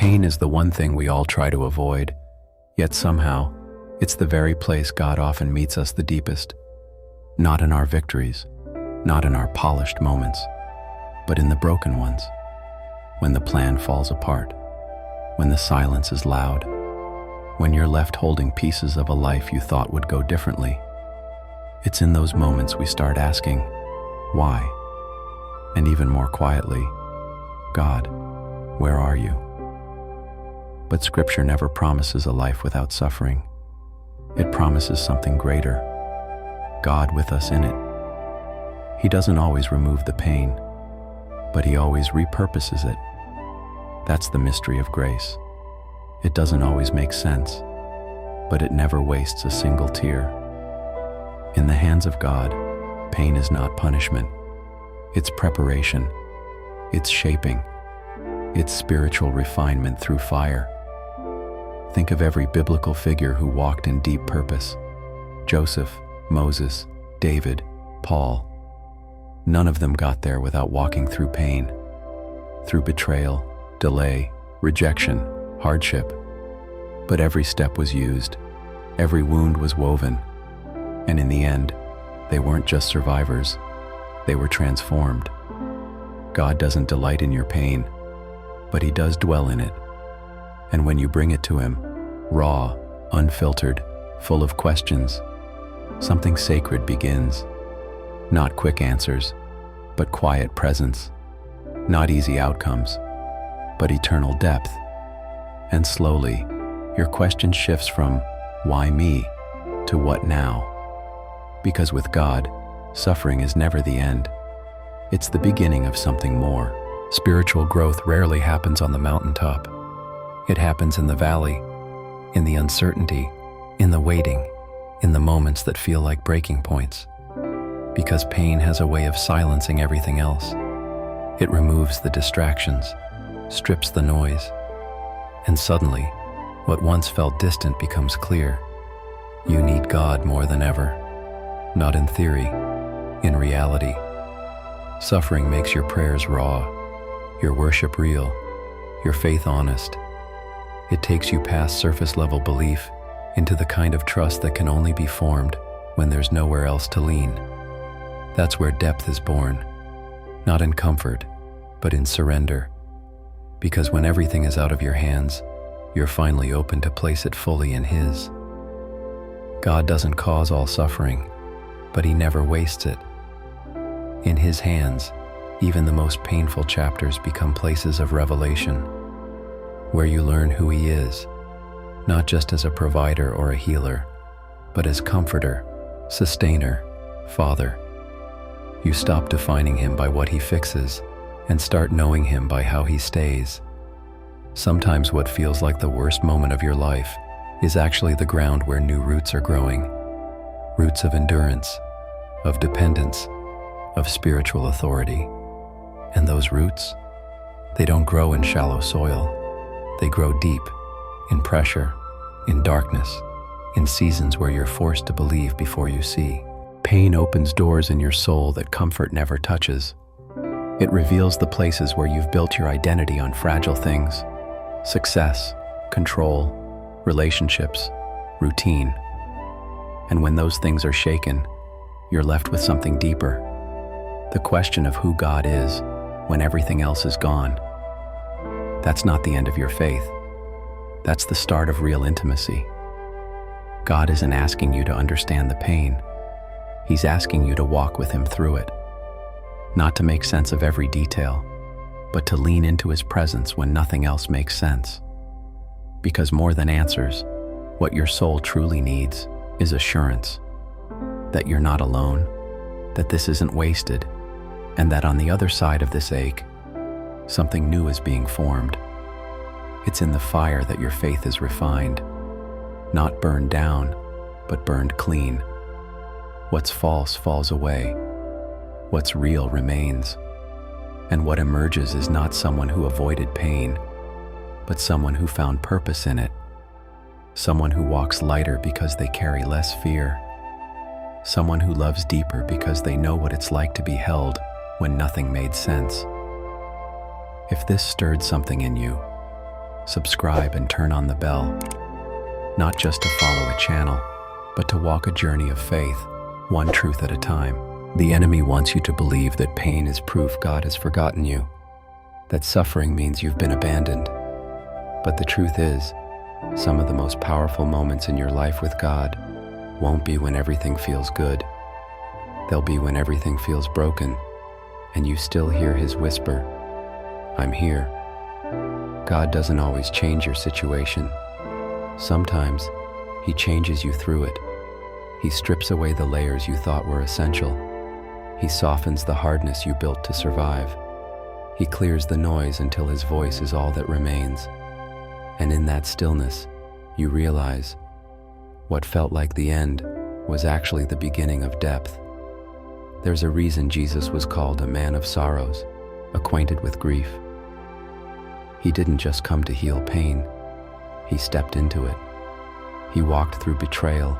Pain is the one thing we all try to avoid, yet somehow, it's the very place God often meets us the deepest. Not in our victories, not in our polished moments, but in the broken ones. When the plan falls apart, when the silence is loud, when you're left holding pieces of a life you thought would go differently. It's in those moments we start asking, why? And even more quietly, God, where are you? But Scripture never promises a life without suffering. It promises something greater, God with us in it. He doesn't always remove the pain, but He always repurposes it. That's the mystery of grace. It doesn't always make sense, but it never wastes a single tear. In the hands of God, pain is not punishment. It's preparation. It's shaping. It's spiritual refinement through fire. Think of every biblical figure who walked in deep purpose. Joseph, Moses, David, Paul. None of them got there without walking through pain, through betrayal, delay, rejection, hardship. But every step was used, every wound was woven, and in the end, they weren't just survivors, they were transformed. God doesn't delight in your pain, but He does dwell in it. And when you bring it to Him, raw, unfiltered, full of questions, something sacred begins. Not quick answers, but quiet presence. Not easy outcomes, but eternal depth. And slowly, your question shifts from, why me, to what now? Because with God, suffering is never the end. It's the beginning of something more. Spiritual growth rarely happens on the mountaintop. It happens in the valley, in the uncertainty, in the waiting, in the moments that feel like breaking points. Because pain has a way of silencing everything else. It removes the distractions, strips the noise, and suddenly, what once felt distant becomes clear. You need God more than ever. Not in theory, in reality. Suffering makes your prayers raw, your worship real, your faith honest. It takes you past surface-level belief into the kind of trust that can only be formed when there's nowhere else to lean. That's where depth is born, not in comfort, but in surrender. Because when everything is out of your hands, you're finally open to place it fully in His. God doesn't cause all suffering, but He never wastes it. In His hands, even the most painful chapters become places of revelation, where you learn who He is, not just as a provider or a healer, but as comforter, sustainer, Father. You stop defining Him by what He fixes and start knowing Him by how He stays. Sometimes what feels like the worst moment of your life is actually the ground where new roots are growing. Roots of endurance, of dependence, of spiritual authority. And those roots, they don't grow in shallow soil. They grow deep, in pressure, in darkness, in seasons where you're forced to believe before you see. Pain opens doors in your soul that comfort never touches. It reveals the places where you've built your identity on fragile things: success, control, relationships, routine. And when those things are shaken, you're left with something deeper. The question of who God is when everything else is gone. That's not the end of your faith. That's the start of real intimacy. God isn't asking you to understand the pain. He's asking you to walk with Him through it. Not to make sense of every detail, but to lean into His presence when nothing else makes sense. Because more than answers, what your soul truly needs is assurance that you're not alone, that this isn't wasted, and that on the other side of this ache, something new is being formed. It's in the fire that your faith is refined, not burned down, but burned clean. What's false falls away. What's real remains. And what emerges is not someone who avoided pain, but someone who found purpose in it. Someone who walks lighter because they carry less fear. Someone who loves deeper because they know what it's like to be held when nothing made sense. If this stirred something in you, subscribe, and turn on the bell. Not just to follow a channel, but to walk a journey of faith, one truth at a time. The enemy wants you to believe that pain is proof God has forgotten you, that suffering means you've been abandoned. But the truth is, some of the most powerful moments in your life with God won't be when everything feels good. They'll be when everything feels broken, and you still hear His whisper, "I'm here." God doesn't always change your situation. Sometimes He changes you through it. He strips away the layers you thought were essential. He softens the hardness you built to survive. He clears the noise until His voice is all that remains. And in that stillness, you realize what felt like the end was actually the beginning of depth. There's a reason Jesus was called a man of sorrows, acquainted with grief. He didn't just come to heal pain. He stepped into it. He walked through betrayal,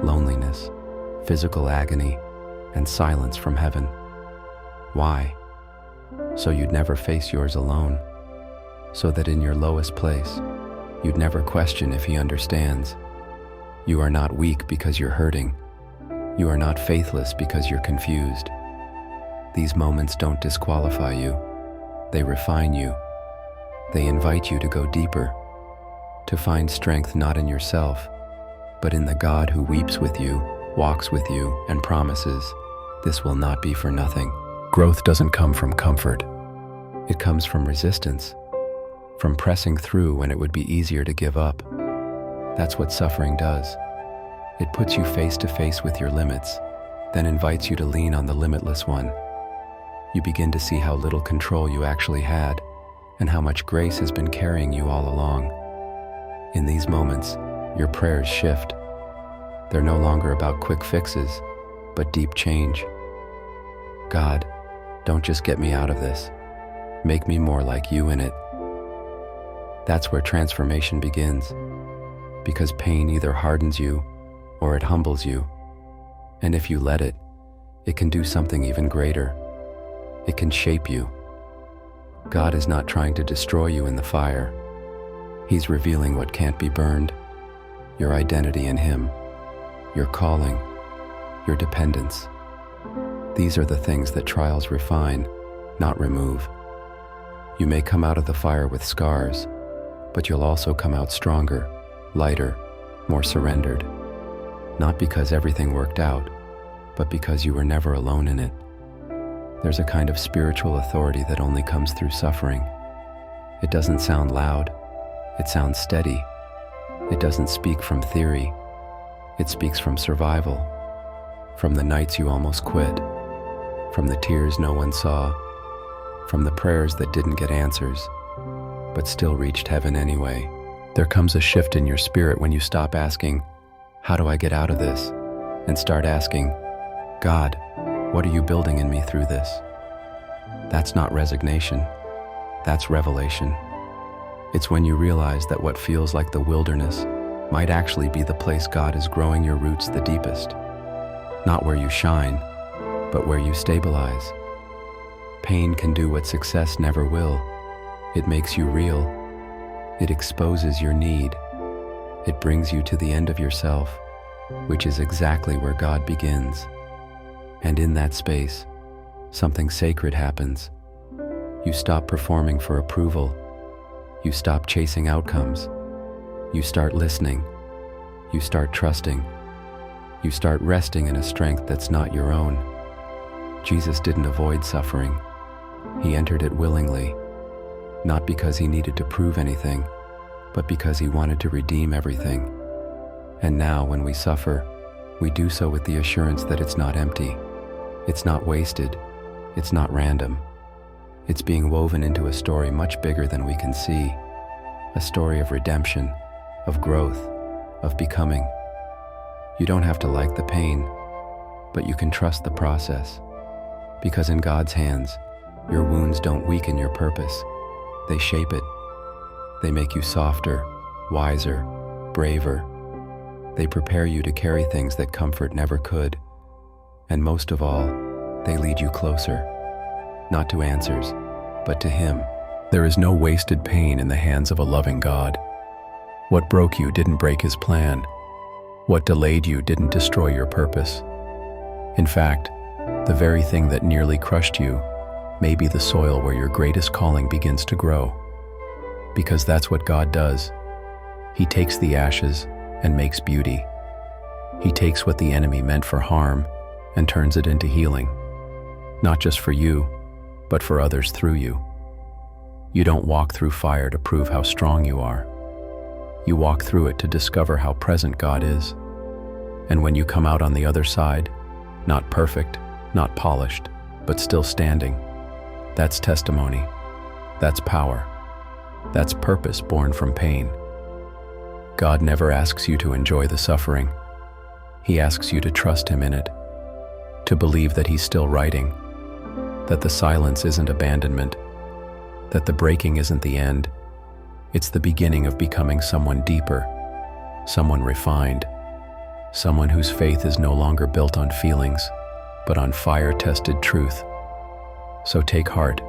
loneliness, physical agony, and silence from heaven. Why? So you'd never face yours alone. So that in your lowest place, you'd never question if He understands. You are not weak because you're hurting. You are not faithless because you're confused. These moments don't disqualify you. They refine you. They invite you to go deeper, to find strength not in yourself, but in the God who weeps with you, walks with you, and promises, "This will not be for nothing." Growth doesn't come from comfort. It comes from resistance, from pressing through when it would be easier to give up. That's what suffering does. It puts you face to face with your limits, then invites you to lean on the limitless one. You begin to see how little control you actually had, and how much grace has been carrying you all along. In these moments, your prayers shift. They're no longer about quick fixes, but deep change. God, don't just get me out of this. Make me more like You in it. That's where transformation begins, because pain either hardens you or it humbles you. And if you let it, it can do something even greater. It can shape you. God is not trying to destroy you in the fire. He's revealing what can't be burned: your identity in Him, your calling, your dependence. These are the things that trials refine, not remove. You may come out of the fire with scars, but you'll also come out stronger, lighter, more surrendered. Not because everything worked out, but because you were never alone in it. There's a kind of spiritual authority that only comes through suffering. It doesn't sound loud. It sounds steady. It doesn't speak from theory. It speaks from survival, from the nights you almost quit, from the tears no one saw, from the prayers that didn't get answers, but still reached heaven anyway. There comes a shift in your spirit when you stop asking, "How do I get out of this?" and start asking, "God, what are You building in me through this?" That's not resignation. That's revelation. It's when you realize that what feels like the wilderness might actually be the place God is growing your roots the deepest. Not where you shine, but where you stabilize. Pain can do what success never will. It makes you real. It exposes your need. It brings you to the end of yourself, which is exactly where God begins. And in that space, something sacred happens. You stop performing for approval. You stop chasing outcomes. You start listening. You start trusting. You start resting in a strength that's not your own. Jesus didn't avoid suffering. He entered it willingly, not because He needed to prove anything, but because He wanted to redeem everything. And now, when we suffer, we do so with the assurance that it's not empty. It's not wasted. It's not random. It's being woven into a story much bigger than we can see. A story of redemption, of growth, of becoming. You don't have to like the pain, but you can trust the process. Because in God's hands, your wounds don't weaken your purpose. They shape it. They make you softer, wiser, braver. They prepare you to carry things that comfort never could. And most of all, they lead you closer, not to answers, but to Him, There is no wasted pain in the hands of a loving God. What broke you didn't break His plan. What delayed you didn't destroy your purpose. In fact, the very thing that nearly crushed you may be the soil where your greatest calling begins to grow. Because that's what God does. He takes the ashes and makes beauty. He takes what the enemy meant for harm and turns it into healing. Not just for you, but for others through you. You don't walk through fire to prove how strong you are. You walk through it to discover how present God is. And when you come out on the other side, not perfect, not polished, but still standing, that's testimony. That's power. That's purpose born from pain. God never asks you to enjoy the suffering. He asks you to trust Him in it, to believe that He's still writing, that the silence isn't abandonment, that the breaking isn't the end. It's the beginning of becoming someone deeper, someone refined, someone whose faith is no longer built on feelings, but on fire-tested truth. So take heart.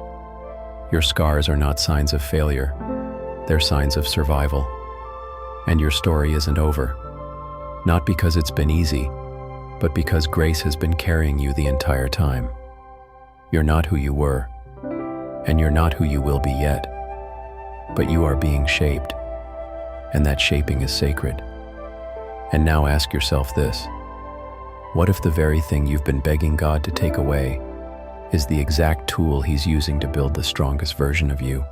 Your scars are not signs of failure. They're signs of survival. And your story isn't over. Not because it's been easy, but because grace has been carrying you the entire time. You're not who you were, and you're not who you will be yet, but you are being shaped, and that shaping is sacred. And now ask yourself this: what if the very thing you've been begging God to take away is the exact tool He's using to build the strongest version of you?